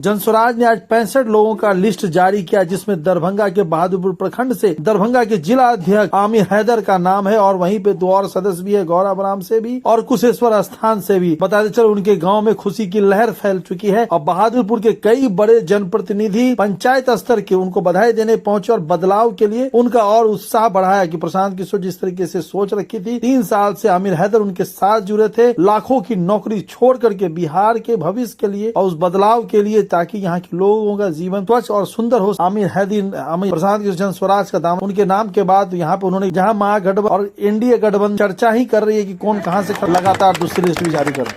जनस्वराज ने आज 65 लोगों का लिस्ट जारी किया, जिसमें दरभंगा के बहादुरपुर प्रखंड से दरभंगा के जिला अध्यक्ष आमिर हैदर का नाम है और वहीं पे 2 और सदस्य भी है, गौराबराम से भी और कुशेश्वर स्थान से भी। बताते चलो उनके गांव में खुशी की लहर फैल चुकी है और बहादुरपुर के कई बड़े जनप्रतिनिधि पंचायत स्तर के उनको बधाई देने पहुंचे और बदलाव के लिए उनका और उत्साह बढ़ाया कि प्रशांत किशोर जिस तरीके से सोच रखी थी, 3 साल से आमिर हैदर उनके साथ जुड़े थे, लाखों की नौकरी छोड़ करके बिहार के भविष्य के लिए और उस बदलाव के लिए, ताकि यहाँ के लोगों का जीवन स्वच्छ और सुंदर हो। आमिर प्रशांत किशोर जनस्वराज का दाम उनके नाम के बाद यहाँ पे उन्होंने जहाँ महागठबंधन और एनडीए गठबंधन चर्चा ही कर रही है कि कौन कहाँ से लगातार दूसरी लिस्ट भी जारी कर।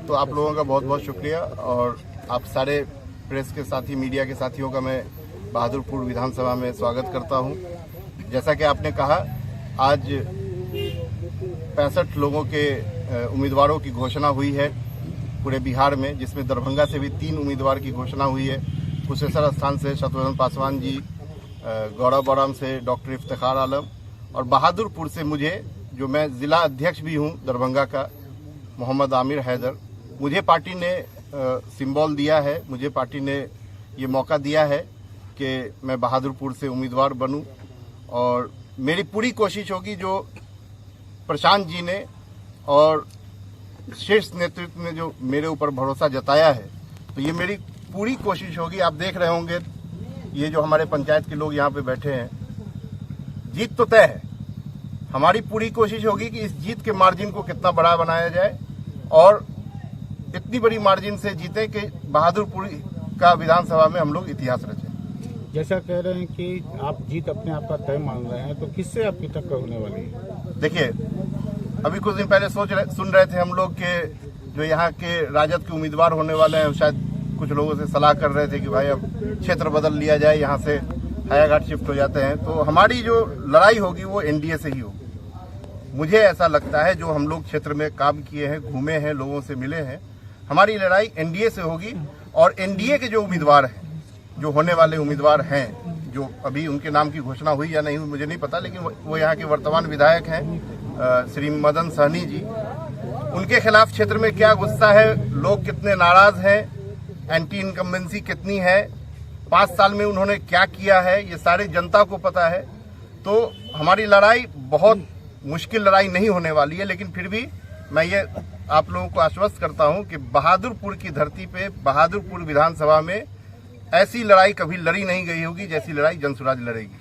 तो आप लोगों का बहुत बहुत शुक्रिया और आप सारे प्रेस के साथी, मीडिया के साथियों का मैं बहादुरपुर विधानसभा में स्वागत करता हूं। जैसा कि आपने कहा, आज 65 लोगों के उम्मीदवारों की घोषणा हुई है पूरे बिहार में, जिसमें दरभंगा से भी 3 उम्मीदवार की घोषणा हुई है। कुशेश्वर स्थान से शत्रुघ्न पासवान जी, गौराबराम से डॉक्टर इफ्तिखार आलम और बहादुरपुर से मुझे, जो मैं जिला अध्यक्ष भी हूं दरभंगा का, मोहम्मद आमिर हैदर। मुझे पार्टी ने सिंबल दिया है, मुझे पार्टी ने ये मौका दिया है कि मैं बहादुरपुर से उम्मीदवार बनूं और मेरी पूरी कोशिश होगी, जो प्रशांत जी ने और शीर्ष नेतृत्व ने जो मेरे ऊपर भरोसा जताया है, तो ये मेरी पूरी कोशिश होगी। आप देख रहे होंगे ये जो हमारे पंचायत के लोग यहाँ पे बैठे हैं, जीत तो तय है। हमारी पूरी कोशिश होगी कि इस जीत के मार्जिन को कितना बड़ा बनाया जाए और इतनी बड़ी मार्जिन से जीते कि बहादुरपुर का विधानसभा में हम लोग इतिहास रचें। जैसा कह रहे हैं कि आप जीत अपने आप का तय मान रहे हैं, तो किससे आपकी टक्कर होने वाली है? देखिए, अभी कुछ दिन पहले सुन रहे थे हम लोग के जो यहाँ के राजद के उम्मीदवार होने वाले हैं, शायद कुछ लोगों से सलाह कर रहे थे कि भाई अब क्षेत्र बदल लिया जाए, यहाँ से हायाघाट शिफ्ट हो जाते हैं। तो हमारी जो लड़ाई होगी वो एनडीए से ही होगी। मुझे ऐसा लगता है, जो हम लोग क्षेत्र में काम किए हैं, घूमे हैं, लोगों से मिले हैं, हमारी लड़ाई एनडीए से होगी। और एनडीए के जो उम्मीदवार हैं, जो होने वाले उम्मीदवार हैं, जो अभी उनके नाम की घोषणा हुई या नहीं हुई मुझे नहीं पता, लेकिन वो यहाँ के वर्तमान विधायक हैं श्री मदन सहनी जी, उनके खिलाफ क्षेत्र में क्या गुस्सा है, लोग कितने नाराज हैं, एंटी इनकम्बेंसी कितनी है, 5 साल में उन्होंने क्या किया है, ये सारी जनता को पता है। तो हमारी लड़ाई बहुत मुश्किल लड़ाई नहीं होने वाली है, लेकिन फिर भी मैं ये आप लोगों को आश्वस्त करता हूं कि बहादुरपुर की धरती पे, बहादुरपुर विधानसभा में ऐसी लड़ाई कभी लड़ी नहीं गई होगी जैसी लड़ाई जनस्वराज लड़ेगी।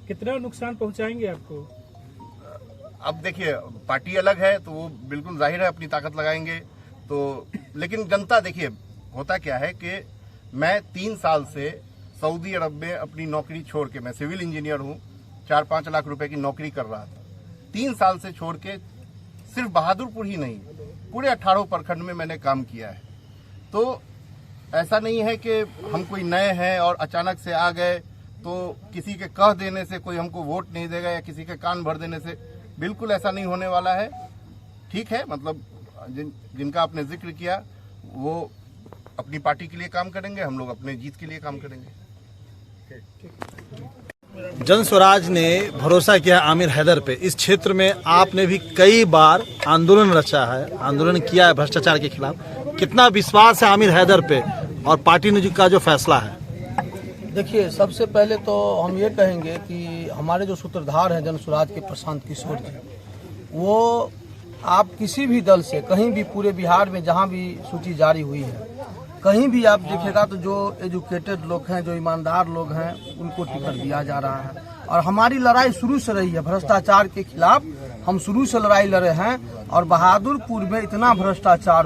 कितना नुकसान पहुंचाएंगे आपको? अब देखिए, पार्टी अलग है तो वो बिल्कुल जाहिर है अपनी ताकत लगाएंगे, तो लेकिन जनता, देखिए होता क्या है कि मैं 3 साल से सऊदी अरब में अपनी नौकरी छोड़ के, मैं सिविल इंजीनियर हूं, 4-5 लाख रुपए की नौकरी कर रहा था, 3 साल से छोड़ के सिर्फ बहादुरपुर ही नहीं, पूरे 18 प्रखंड में मैंने काम किया है। तो ऐसा नहीं है कि हम कोई नए हैं और अचानक से आ गए, तो किसी के कह देने से कोई हमको वोट नहीं देगा या किसी के कान भर देने से, बिल्कुल ऐसा नहीं होने वाला है। ठीक है, मतलब जिनका आपने जिक्र किया वो अपनी पार्टी के लिए काम करेंगे, हम लोग अपने जीत के लिए काम करेंगे। जनस्वराज ने भरोसा किया आमिर हैदर पे। इस क्षेत्र में आपने भी कई बार आंदोलन रचा है, आंदोलन किया है भ्रष्टाचार के खिलाफ। कितना विश्वास है आमिर हैदर पे और पार्टी ने का जो फैसला है? देखिए, सबसे पहले तो हम ये कहेंगे कि हमारे जो सूत्रधार हैं जनस्वराज के प्रशांत किशोर जी, वो आप किसी भी दल से कहीं भी पूरे बिहार में जहां भी सूची जारी हुई है, कहीं भी आप देखेगा तो जो एजुकेटेड लोग हैं, जो ईमानदार लोग हैं, उनको टिकट दिया जा रहा है। और हमारी लड़ाई शुरू से रही है भ्रष्टाचार के खिलाफ, हम शुरू से लड़ाई लड़े हैं। और बहादुरपुर में इतना भ्रष्टाचार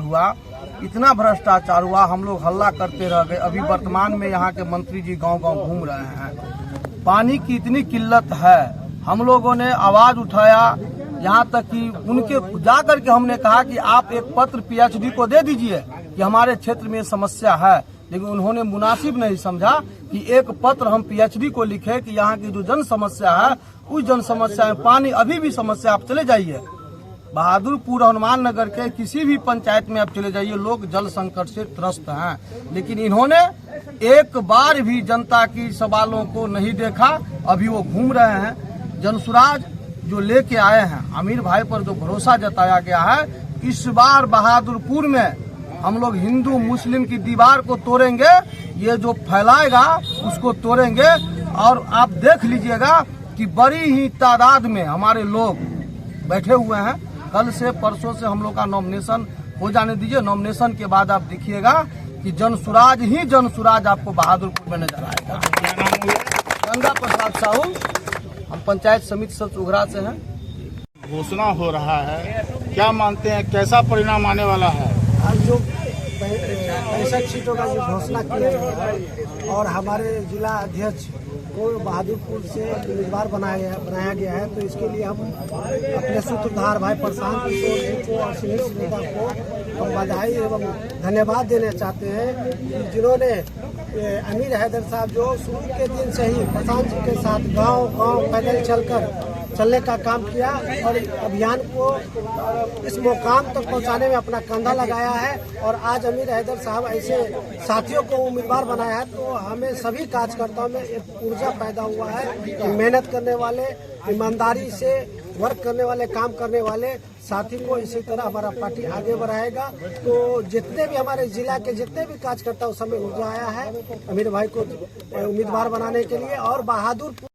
हुआ, हम लोग हल्ला करते रह गए। अभी वर्तमान में यहाँ के मंत्री जी गांव-गांव घूम रहे हैं। पानी की इतनी किल्लत है, हम लोगों ने आवाज उठाया, यहाँ तक कि उनके जाकर के हमने कहा कि आप एक पत्र पीएचडी को दे दीजिए कि हमारे क्षेत्र में समस्या है, लेकिन उन्होंने मुनासिब नहीं समझा कि एक पत्र हम पीएचडी को लिखे कि यहाँ की जो जन समस्या है, उस जन समस्या में पानी अभी भी समस्या, आप चले जाइए बहादुरपुर, हनुमान नगर के किसी भी पंचायत में आप चले जाइए, लोग जल संकट से त्रस्त हैं। लेकिन इन्होंने एक बार भी जनता की सवालों को नहीं देखा, अभी वो घूम रहे हैं। जनस्वराज जो लेके आए हैं, आमिर भाई पर जो भरोसा जताया गया है, इस बार बहादुरपुर में हम लोग हिंदू मुस्लिम की दीवार को तोड़ेंगे, ये जो फैलाएगा उसको तोड़ेंगे। और आप देख लीजिएगा कि बड़ी ही तादाद में हमारे लोग बैठे हुए हैं। कल से परसों से हम लोग का नॉमिनेशन हो जाने दीजिए, नॉमिनेशन के बाद आप देखिएगा कि जनसुराज ही जनसुराज आपको बहादुरपुर में नजर आएगा। गंगा प्रसाद साहू, हम पंचायत समिति सत्र उघरा से हैं। घोषणा हो रहा है, क्या मानते हैं कैसा परिणाम आने वाला है? आज जो 65 सीटों का जो घोषणा किया गया है और हमारे जिला अध्यक्ष को बहादुरपुर से उम्मीदवार बनाया गया है, तो इसके लिए हम अपने सूत्रधार भाई प्रशांत किशोर जी को और सुनील सुनीता को हम बधाई एवं धन्यवाद देना चाहते हैं कि जिन्होंने अमीर हैदर साहब जो शुरू के दिन से ही प्रशांत जी के साथ गांव पैदल चलने का काम किया और अभियान को इस मुकाम तक पहुंचाने में अपना कंधा लगाया है। और आज अमीर हैदर साहब ऐसे साथियों को उम्मीदवार बनाया है, तो हमें सभी कार्यकर्ताओं में एक ऊर्जा पैदा हुआ है कि मेहनत करने वाले, ईमानदारी से वर्क करने वाले, काम करने वाले साथी को इसी तरह हमारा पार्टी आगे बढ़ाएगा। तो जितने भी हमारे जिला के जितने भी कार्यकर्ता उस समय ऊर्जा आया है अमीर भाई को उम्मीदवार बनाने के लिए। और बहादुरपुर